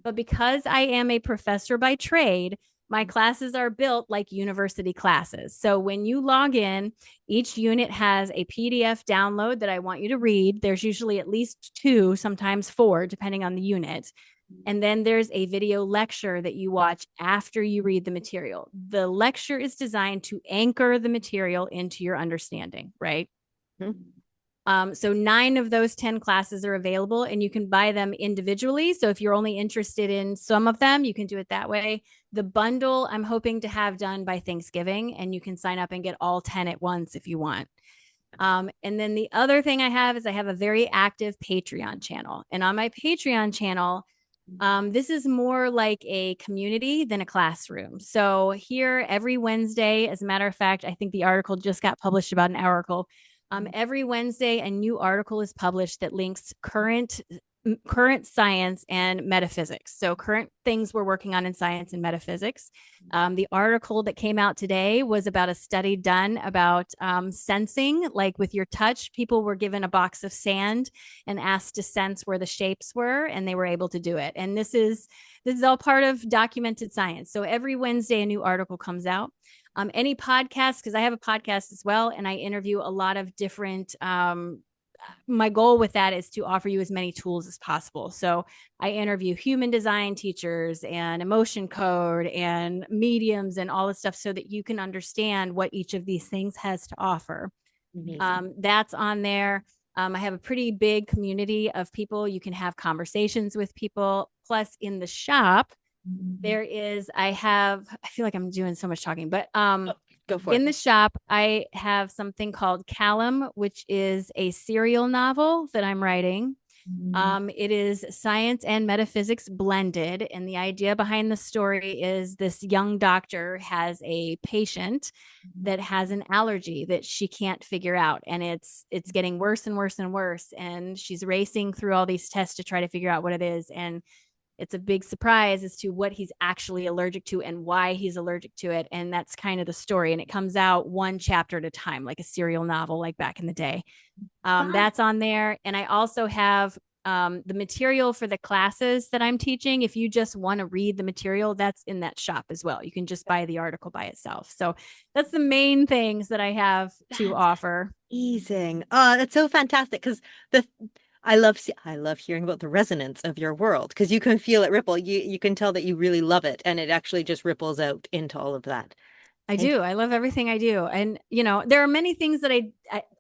But because I am a professor by trade, my classes are built like university classes. So when you log in, each unit has a PDF download that I want you to read. There's usually at least 2, sometimes 4, depending on the unit. And then there's a video lecture that you watch after you read the material. The lecture is designed to anchor the material into your understanding, right? Mm-hmm. So 9 of those 10 classes are available and you can buy them individually. So if you're only interested in some of them, you can do it that way. The bundle I'm hoping to have done by Thanksgiving, and you can sign up and get all 10 at once if you want. And then the other thing I have is I have a very active Patreon channel. And on my Patreon channel, this is more like a community than a classroom. So here every Wednesday, as a matter of fact, I think the article just got published about an hour ago. Every Wednesday, a new article is published that links current science and metaphysics. So current things we're working on in science and metaphysics. The article that came out today was about a study done about sensing, like with your touch. People were given a box of sand and asked to sense where the shapes were, and they were able to do it. And this is all part of documented science. So every Wednesday, a new article comes out. Any podcasts, because I have a podcast as well, and I interview a lot of different my goal with that is to offer you as many tools as possible. So I interview human design teachers and emotion code and mediums and all this stuff so that you can understand what each of these things has to offer. Amazing. That's on there. I have a pretty big community of people. You can have conversations with people. Plus, in the shop, I feel like I'm doing so much talking, but Oh, go for it. in the shop, I have something called Callum, which is a serial novel that I'm writing. It is science and metaphysics blended. And the idea behind the story is this young doctor has a patient that has an allergy that she can't figure out. And it's getting worse and worse and worse. And she's racing through all these tests to try to figure out what it is. And it's a big surprise as to what he's actually allergic to and why he's allergic to it. And that's kind of the story. And it comes out one chapter at a time, like a serial novel, like back in the day. Fun. That's on there. And I also have the material for the classes that I'm teaching. If you just want to read the material, that's in that shop as well. You can just buy the article by itself. So that's the main things that I have to That's offer. amazing. Oh, that's so fantastic because the I love hearing about the resonance of your world because you can feel it ripple. You can tell that you really love it and it actually just ripples out into all of that. I Thank do. I love everything I do. And, there are many things that I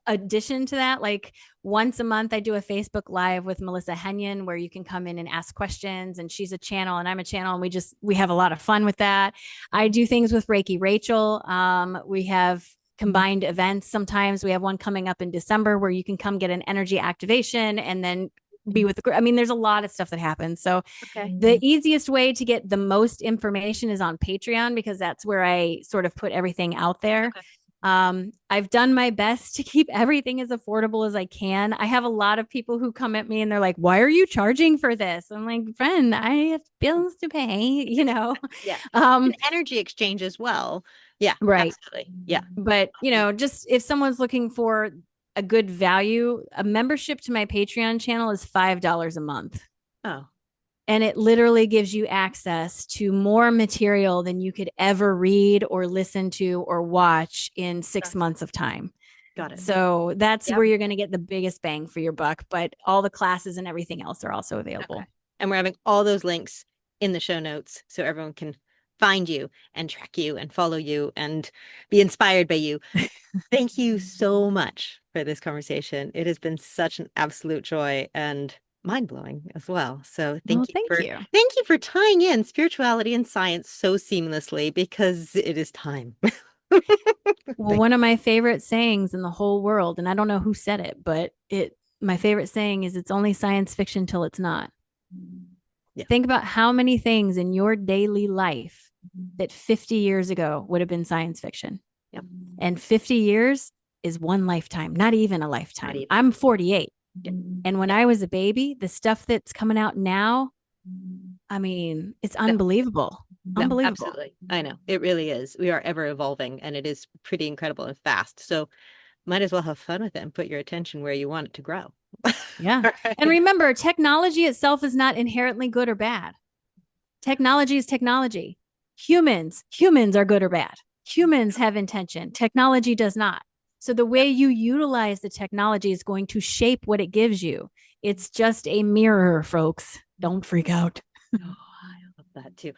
addition to that, like once a month, I do a Facebook Live with Melissa Henyon where you can come in and ask questions. And she's a channel and I'm a channel. And we have a lot of fun with that. I do things with Reiki Rachel. We have combined events. Sometimes we have one coming up in December where you can come get an energy activation and then be with the group. I mean, there's a lot of stuff that happens. So Okay. the easiest way to get the most information is on Patreon because that's where I sort of put everything out there. Okay. I've done my best to keep everything as affordable as I can. I have a lot of people who come at me and they're like, "Why are you charging for this?" I'm like, "Friend, I have bills to pay." Yeah. An Um, energy exchange as well. Yeah, right. absolutely. Yeah. But, just if someone's looking for a good value, a membership to my Patreon channel is $5 a month. Oh, And it literally gives you access to more material than you could ever read or listen to or watch in 6 months of time. got it. So that's Yep. where you're going to get the biggest bang for your buck. But all the classes and everything else are also Okay. available. And we're having all those links in the show notes so everyone can find you and track you and follow you and be inspired by you. Thank you so much for this conversation. It has been such an absolute joy and mind-blowing as well. So Well, thank you. thank you for tying in spirituality and science so seamlessly because it is time. Well, one of my favorite sayings in the whole world, and I don't know who said it, but my favorite saying is it's only science fiction till it's not. Yeah. Think about how many things in your daily life that 50 years ago would have been science fiction. Yeah. And 50 years is one lifetime, not even a Not lifetime. even. I'm 48. Yeah. And when Yeah. I was a baby, the stuff that's coming out now, I mean, it's No, unbelievable. no, Unbelievable. absolutely. I know. It really is. We are ever evolving and it is pretty incredible and fast. So might as well have fun with it and put your attention where you want it to grow. Yeah. All And right. remember, technology itself is not inherently good or bad. Technology is technology. Humans are good or bad. Humans have intention. Technology does not. So the way you utilize the technology is going to shape what it gives you. It's just a mirror, folks. Don't freak out. Oh, I love that too.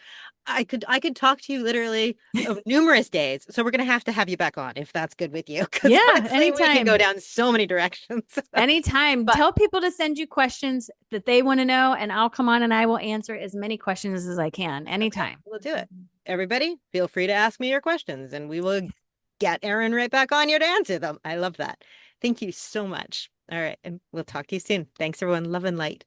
I could talk to you literally numerous days. So we're gonna have to have you back on if that's good with you. Because Yeah, honestly, we can go anytime. down so many directions. Anytime. But Tell people to send you questions that they want to know, and I'll come on and I will answer as many questions as I can okay, anytime. we'll do it. Everybody, feel free to ask me your questions and we will get Erin right back on you to answer them. I love that. Thank you so much. All right, and we'll talk to you soon. Thanks, everyone. Love and light.